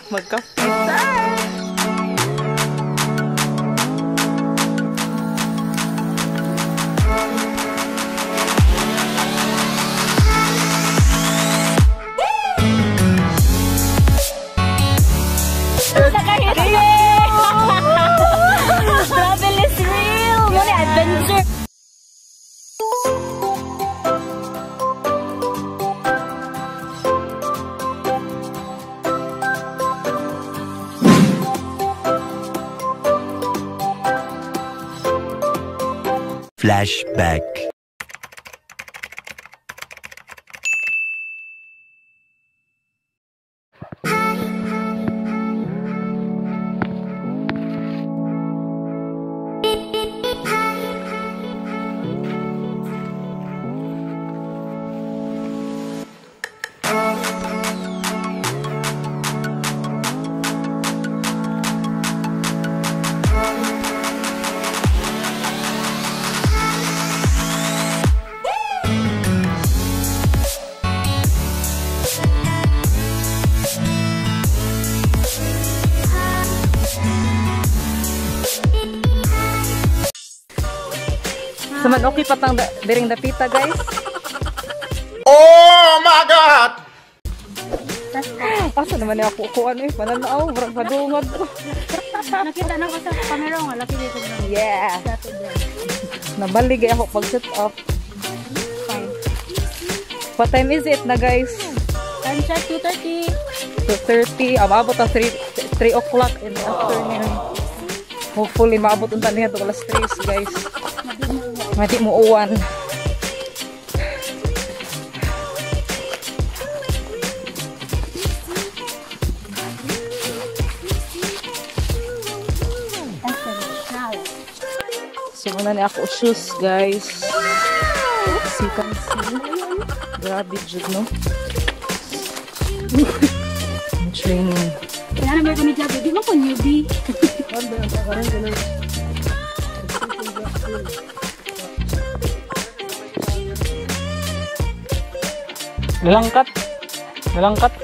Magkape. Travel is real! Muna adventure! Flashback. Saman okay patang diring dapita, guys. Oh my God! Asa naman niya ako kuan mananaw, murag padungod ko. Nakita na ko sa camera nga, laki dito na. Yeah. Nabalig ako pag set up. Fine. What time is it na, guys? Time check, 2:30. 2:30. Maabot ang 3 o'clock in the afternoon. Hopefully maabot unta niya to alas 3, guys. Mati mo uwan. So muna ni ako shoes, guys. As you can see. Grabe jud, no? Training. Kaya naman kami dyan, di mo ko newbie. Nalangkat. Nalangkat.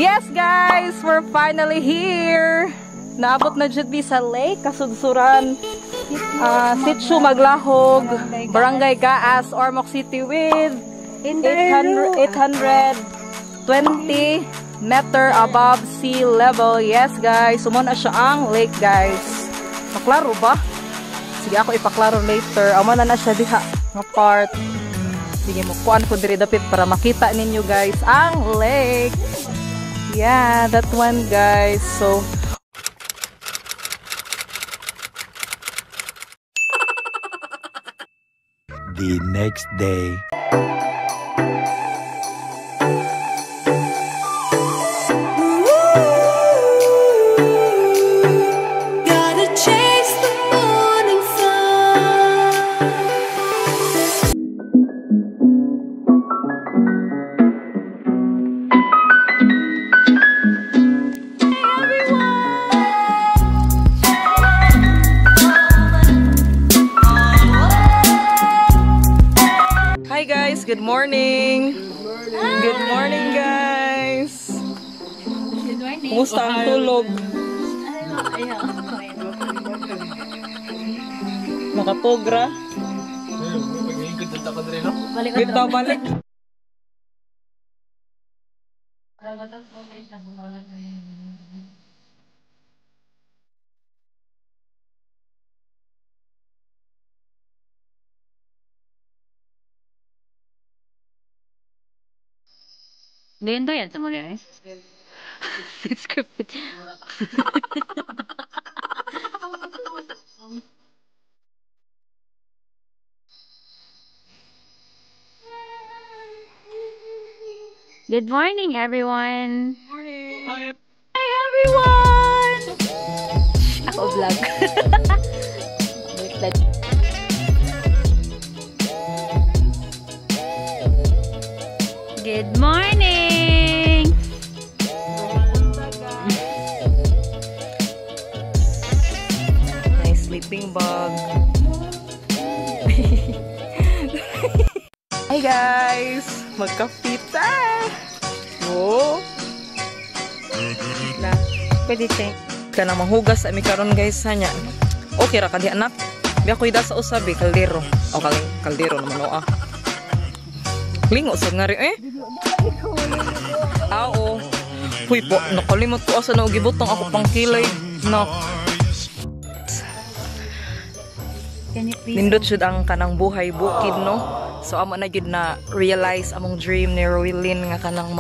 Yes, guys, we're finally here. Naabot na jud mi sa lake Kasudsuran, Sitio Maglahog, Barangay Gaas, Ormoc City with 820 meter above sea level. Yes, guys, sumuna siya ang lake, guys. Maklaro ba? Sige, ako ipaklaro later. Amana na siya diha nga part. Sige, mukuan ko diri dapit para makita ninyo, guys, ang lake. Yeah, that one, guys. So The next day. good morning. Good morning, guys. Good morning. Kumusta ang tulog? Nakatogra? Balik Kita balik. Lendo yan sa mga guys. Scripted. Good morning, everyone. Morning. Hi, everyone! Ako vlog. Good morning. Nice sleeping bag. Hi guys! Magkapita! Oh! Na, pwede check. Ka na manghugas ami karon guys hanya. Okay ra kadi anak. Biya ko ida sa usabi kaldero. O kaldero naman o ah. Lingo sa ngari eh. Oo. Huy po, nakalimot ko asa na gibutang ako pang kilay. No. Nindot jud ang kanang buhay bukid no. So amo na jud na realize among dream ni Roylin nga kanang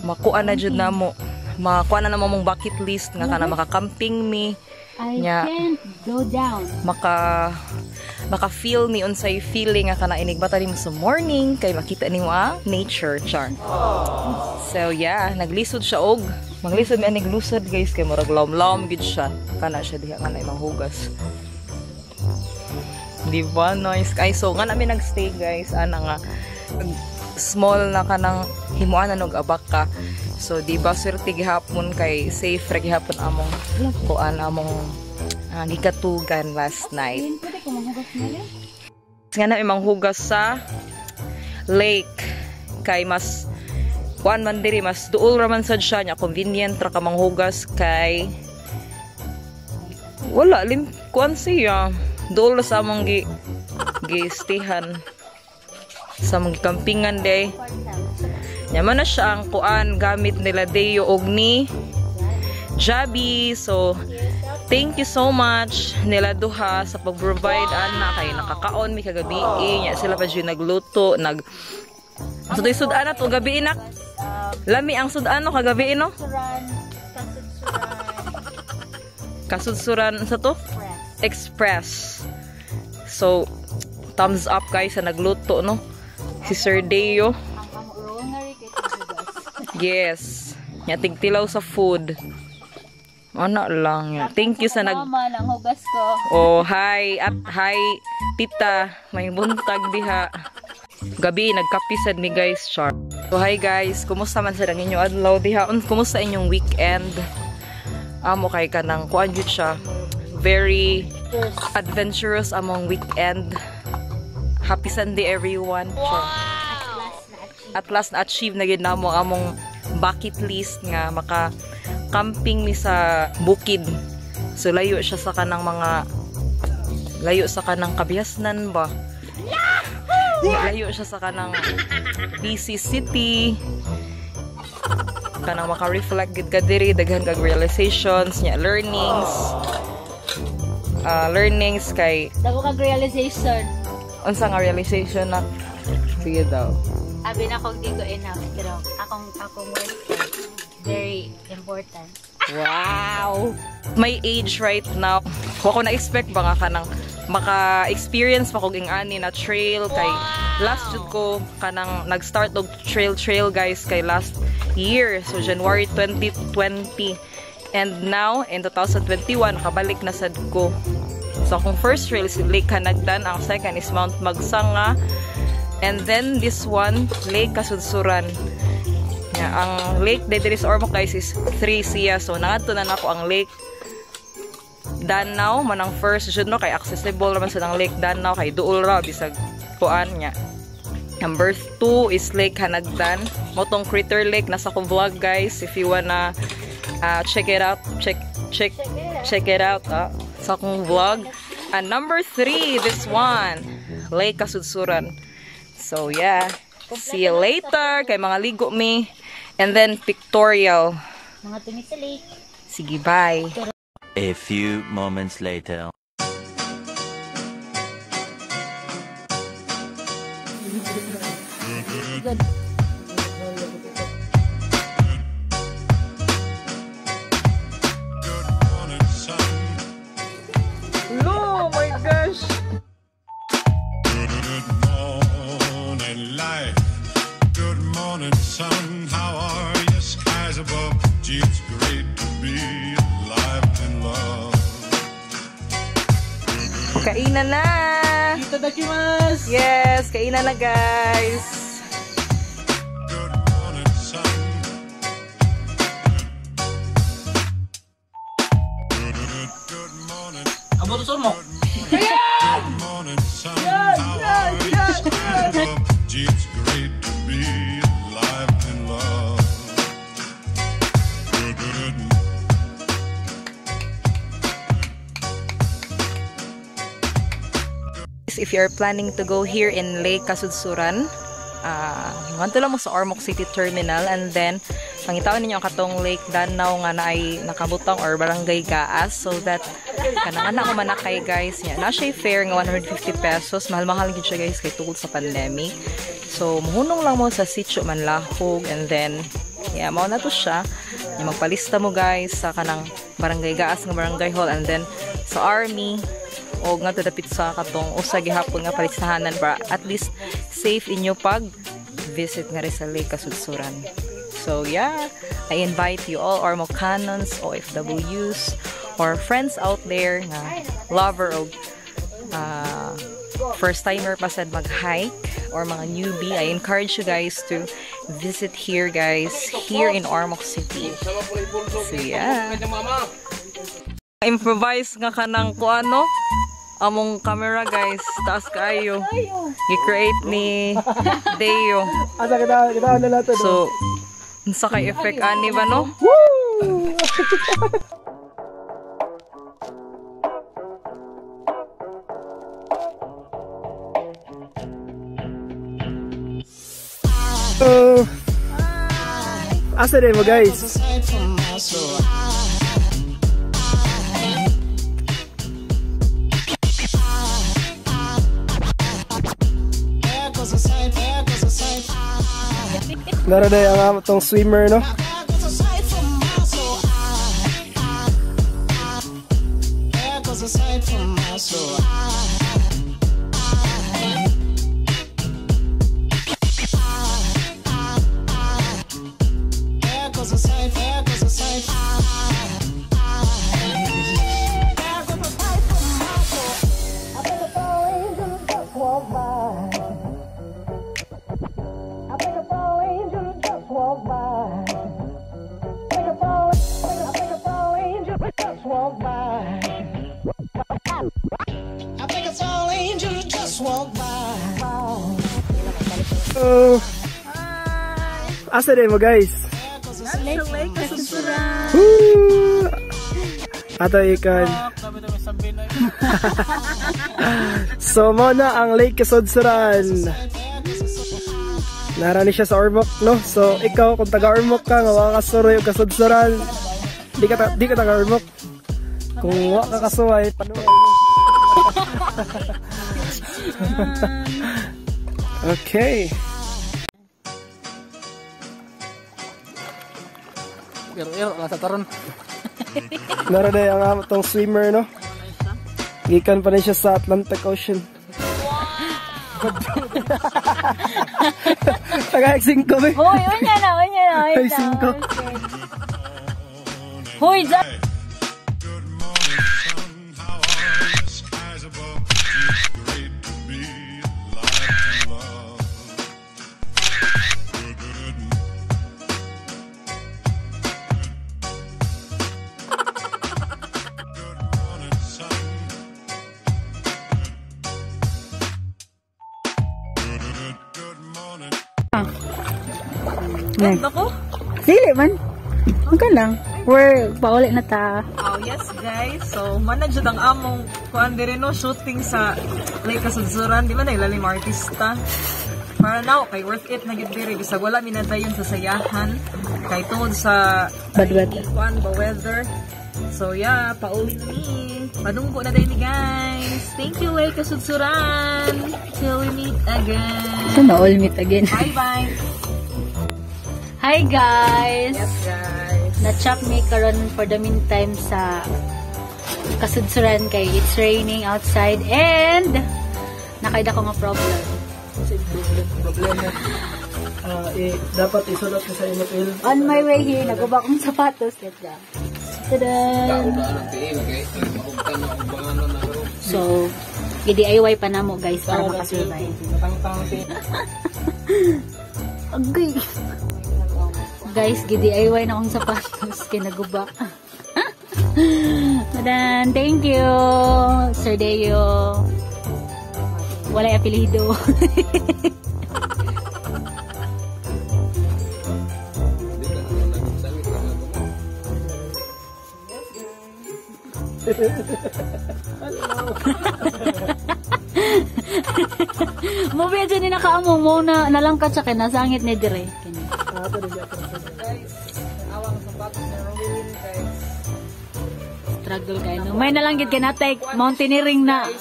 makuha na jud namo. Makuha na namo mong bucket list nga kanang maka-camping me. I can't go down. Maka-feel ni unsay feeling nga kana inigbata nimo sa morning kay makita nimo nature char. So yeah, naglisod siya og manglisod mi anig lusod guys kay murag lawm-lawm gid siya. Kana siya diha kana imong hugas. Di ba? Nice. Ay, so, nga namin nagstay, guys. Ana nga, small na kanang himuan na abak ka. So, di ba, swerte gihapon kay safe ra gihapon among kuan among gikatugan last night. Pwede ko manghugas na rin. Nga na imong hugas sa lake. Kay mas kuan man diri, mas duol ra man sad siya nya convenient ra ka manghugas kay wala kuan siya. Dool sa among gi-stayhan sa among campingan day. Yaman na siya ang kuan gamit nila Deo og ni Jabi. So thank you so much nila duha sa pag-provide ana kay nakakaon mi kagabi nya sila pa jud nagluto suday-sudan ato gabi inak. Lami ang sudano kagabi no? Kasudsuran sa to? Express. So, thumbs up guys sa nagluto, no? Si Sir Deo. Yes. Nya tigtilaw sa food. Ano lang yan. Thank you sa Mama, nang hugas ko. Oh, hi. At hi, tita. May buntag diha. Gabi, nagkapisan mi guys, sharp. So, hi guys. Kumusta man sa inyo adlaw diha? Kumusta inyong weekend? Amo kay kanang kuan jud siya. Very adventurous among weekend. Happy Sunday everyone. Wow. At last na-achieve na gid namo among bucket list nga maka-camping mi sa bukid. So layo siya sa kanang kabihasnan ba? Layo siya sa kanang busy city. Kanang maka-reflect gid ka diri daghan kag realizations nya learnings kay Dago kag realization. unsa nga realization na sige daw. Abi na kog di ko enough pero akong work very important. Wow! My age right now, ko na-expect ba nga kanang maka-experience pa kog ingani na trail kay last jud ko kanang nag-start og trail guys kay last year, so January 2020. And now, in 2021, nakabalik na sad ko. So, akong first trail is Lake Hanagdan. Ang second is Mount Magsanga. And then, this one, Lake Kasudsuran. Yeah, ang Lake Dediris Ormoc guys is 3 siya. So, nangadto na ako ang Lake Danau. Manang first, jud no, kay accessible naman sa ng Lake Danau. Kay duol ra, bisag kuan niya. Number 2 is Lake Hanagdan. Motong Critter Lake. Nasa ko vlog guys. If you wanna check it out. Check it out sa akong vlog. And number 3, this one. Lake Kasudsuran. So yeah. See you later. Kay mga ligo mi. And then pictorial. Mga tumi sa lake. Sige, bye. A few moments later. Good. Kainan na! Itadakimasu! Yes! Kainan na, guys! Abo to mo. It's great to be alive and love. If you're planning to go here in Lake Kasudsuran, nganto lang mo sa Ormoc City Terminal, and then pangitawan ninyo ang katong Lake Danau nga na ay nakabutang or Barangay Gaas, so that kanang anak ko manakay guys niya. Na siya fair nga 150 pesos. Mahal-mahal gid siya guys kay tungod sa pandemic. So muhunong lang mo sa Sitio Manlahog, and then yeah, mao na to siya. Yung magpalista mo guys sa kanang Barangay Gaas nga Barangay Hall, and then sa Army o nga tadapit sa katong usa gihapon nga palistahanan para at least safe inyo pag visit nga rin sa Lake Kasudsuran. So yeah, I invite you all Ormocanons, OFWs, or friends out there nga lover of first timer pa sad mag-hike or mga newbie. I encourage you guys to visit here guys, here in Ormoc City. So yeah, improvise nga kanang kuano among camera guys, taas kayo i-create ni Deo. Asa kita na nato. So unsa kay effect ani ba no? Asa din mo guys? Nara na yung itong swimmer, no? Asa din mo guys? Lake Kasudsuran. Ato ikan. So mo na ang Lake Kasudsuran. Narani siya sa Ormoc, no? So ikaw kung taga Ormoc ka, nga makakasuroy yung Kasudsuran, di ka taga Ormoc. Kung waka kasuway, panuway mo. Okay. Iro lang sa taron. Nara na yung itong swimmer, no? Gikan pa rin siya sa Atlantic Ocean. Taga-5 ba? Hoy, unya na. Ay, 5. Hoy, Ako? Dili man. Okay lang. We're paulit na ta. Oh, yes guys. So, manadjud ang among kuan diri no shooting sa Lake Kasudsuran. Di ba na ilalim artista? Para now, kay worth it na gid diri bisag wala minadayon sa sayahan kay tungod sa Bad weather. kuan ba weather. So yeah, pauwi na ni. Padunggo na dahil ni guys. Thank you Lake Kasudsuran. Till we meet again. So na all meet again. Bye-bye. Hi guys. Yes guys. Na-chop me karon for the meantime sa Kasudsuran kay it's raining outside and nakaida ko nga problem. Problema. Dapat isulot ko sa email. On my way here, naguba kong sapatos. Let's go. Tada! So, i-DIY pa na mo guys para makasurvive. Agay. Guys, gi-DIY na akong sapatos. Kinaguba. Madan, thank you. Sir Deo. Walay apelido. Mo medyo ni nakaamo mo na nalangkat sa kinasangit ni dire. Struggle kayo. No? May nalanggit ka na take mountaineering na.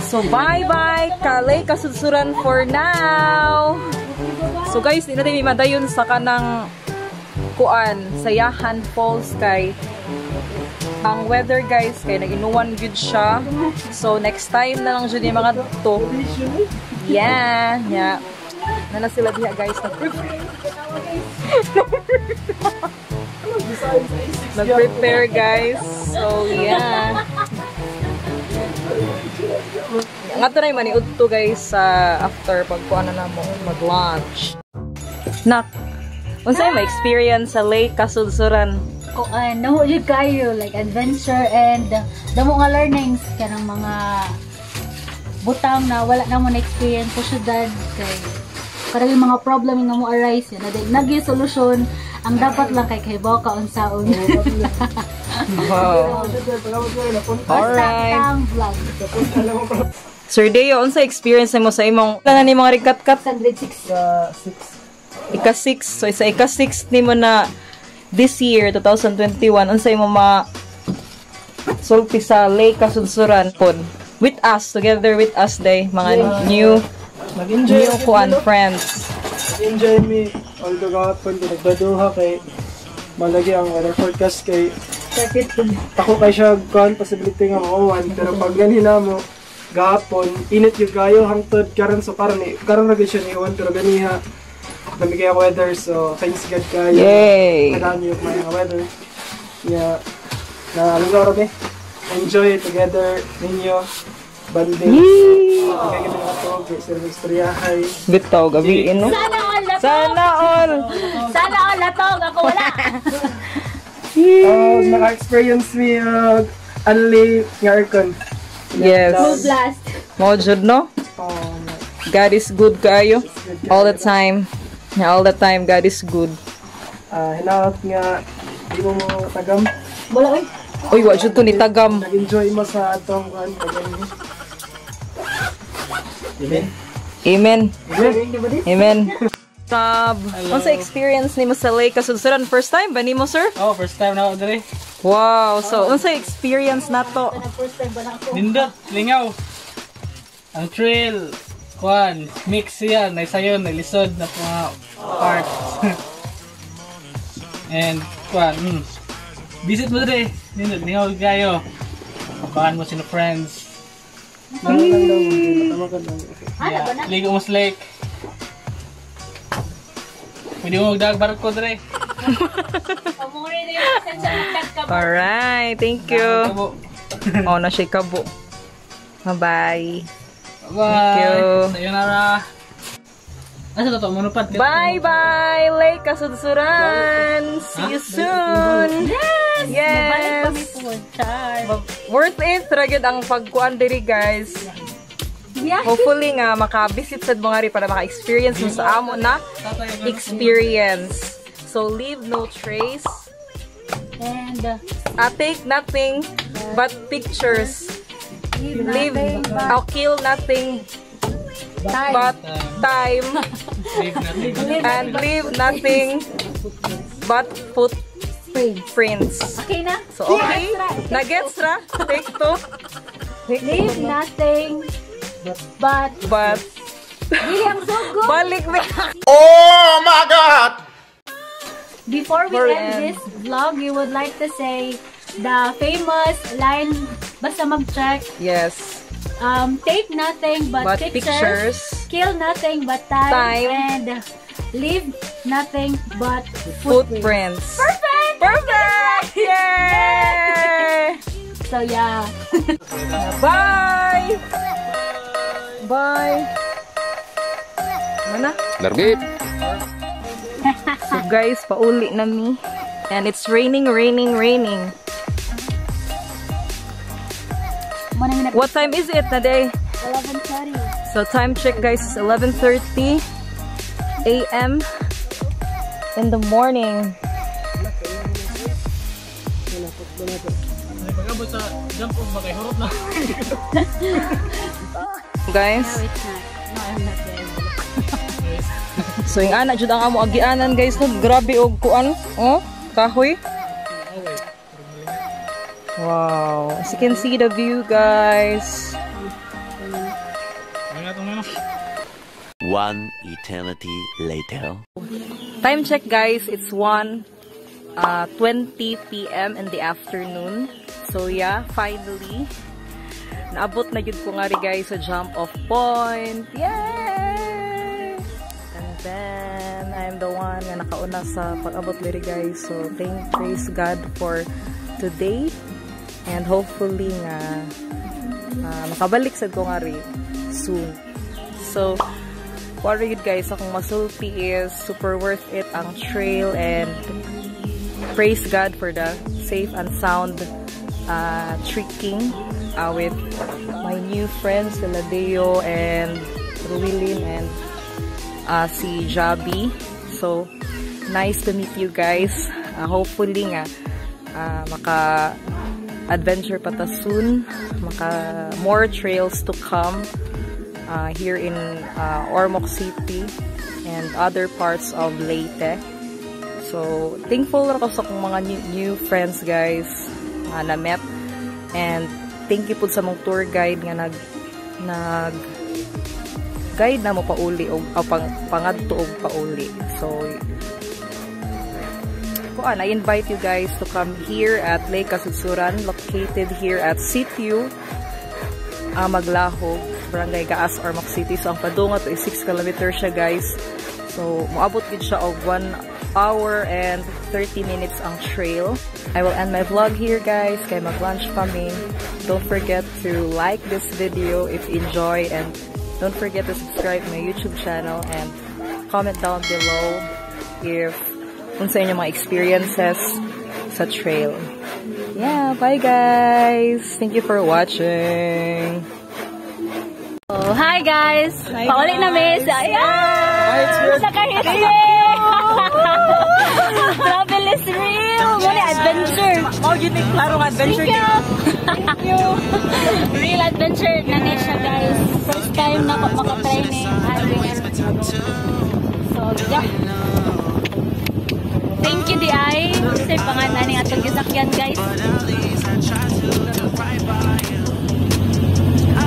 So bye-bye Kalay Kasudsuran for now. So guys, di natin may madayon sa kanang kuan, Sayahan Falls kay ang weather guys kay nag-inuwan good siya. So next time na lang jud yung mga to. Yeah. Na sila diha guys na nag-prepare guys. So yeah. Nga to na yung maniud to guys after pagkuan na mo mag-lunch. Nak, unsa may experience sa Lake Kasudsuran? No, you kayo like adventure and damo nga learnings kanang mga butang na wala na mo na experience sa syudad kay kada yung mga problem nga mo arise yan nagi solution ang dapat lang kay hibaw ka unsaon. Wow. Alright. Sir Deo, unsa experience mo sa imong kana ni mga rikat-kat? 106. Ika-6. So sa ika-6 nimo na this year 2021 unsa imong sulti sa Lake Kasudsuran pod with us, together with us day mga new kuan friends. Enjoy me although gahapon nagbaduha kay malagi ang weather forecast kay ako kay siya kuan possibility nga mauwan pero pag ganina mo gahapon init yung kayo hangtod karon so karon ra gyud siya ni uwan pero ganiha namigay ang weather so thanks God kayo. Yay! Madami yung mga weather. Yeah. Na lugar okay. Enjoy together ninyo. Banding. Kaya kita nga to, service triyahay. Bitaw gabi no. Sana all. Sana all latog ako wala. Naka-experience me only nga aircon. Yes. Blast. Mo jud no. God is good kayo all the time. Yeah, all the time God is good. Hinaot nga di mo tagam. Wala oy. Uy, wa jud to ni tagam. Nag-enjoy mo sa atong kuan pagani. Amen. Amen. Amen. Amen. Unsa experience nimo sa Lake Kasudsuran? First time ba nimo, sir? Oh, first time na ako dire. Wow. So, unsa experience nato? Nindot, lingaw. Ang trail, kuan, mix yan, naisayon, nailisod na mga parts. And, kuan, visit mo dire. Nindot, lingaw kayo. Abangan mo sino friends. Yeah, ligo mo sa lake. Pwede mo magdag barko dire. Alright, thank you. Oh, na siya kabo. Bye-bye. Bye. Thank you. Sayonara. Asa to monopad. Bye-bye, Lake Kasudsuran. See you soon. Yes. Worth it ragid ang pagkuan diri, guys. Hopefully nga maka-visit sad mga ri para maka-experience mo sa amo na experience. So leave no trace And take nothing but pictures. I'll kill nothing but time and leave nothing but footprints. okay na? So okay, nagets ra? Take two. Leave nothing but Dili ang so good. Balik na. Oh my God! Before we For end end. this vlog, you would like to say the famous line, basta mag-check, Yes. take nothing but, pictures, kill nothing but time, and leave nothing but Footprints. Perfect! Perfect! Yay! So yeah. Bye! Bye! Mana? Largit! So guys, pauli na mi. And it's raining. What time is it na day? 11:30. So time check guys, is 11:30 a.m. in the morning. Pag-abot sa jump off ba kay hurot na? Guys, No, it's not. No, I'm not there. so yung anak jud ang amo agianan guys, no? Grabe og kuan, oh, kahoy. Wow, as you can see the view guys. One eternity later. Time check guys, it's 1:20 p.m. in the afternoon. So yeah, finally naabot na jud ko nga ri guys sa jump off point. Yay! And then I'm the one nga nakauna sa pag-abot diri guys. So praise God for today and hopefully nga makabalik sad ko nga ri soon. So what are you guys, akong masulti is super worth it ang trail and praise God for the safe and sound trekking with my new friends, sila Deo and Ruilin and si Jabi. So nice to meet you guys. Hopefully nga maka-adventure pa ta soon, more trails to come here in Ormoc City and other parts of Leyte. So thankful ako sa akong mga new friends guys na met, and thank you po sa mong tour guide nga nag guide na mo pauli o pangadto og pauli. So I invite you guys to come here at Lake Kasudsuran, located here at Sitio Maglahog, Barangay Gaas, Ormoc City. So ang padungat is 6 kilometers siya guys. So moabot gid siya og 1 hour and 30 minutes ang trail. I will end my vlog here guys, kay mag-lunch kami. Don't forget to like this video if you enjoy, and don't forget to subscribe to my YouTube channel and comment down below if unsa inyo mga experiences sa trail. Yeah, bye guys! Thank you for watching! Oh, hi guys! Pauli na miss! Ayan! Nakahiti! Travel is real! Muna adventure! Oh, you think klarong adventure? Thank you! Real adventure na niya siya guys. First time na makatry ni So, yeah. Thank you, D.I. Kasi pangalan ni atong gisakyan guys.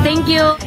Thank you!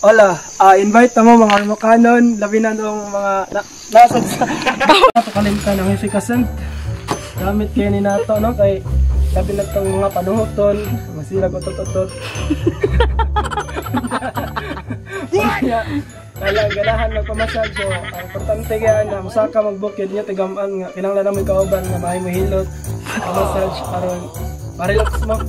Hola, invite mo mga Ilocano, labi na nung mga nasad sa kalimtan ng efficacy. Gamit kayo ni nato, no? Kay labi na itong mga panuhoton, masilag utot-utot. Kaya ganahan magpamasyag, so ang importante kaya na musaka magbukid niya, tigamaan nga, kinanglan namin kauban na mahay mahilot, massage, para relax mo.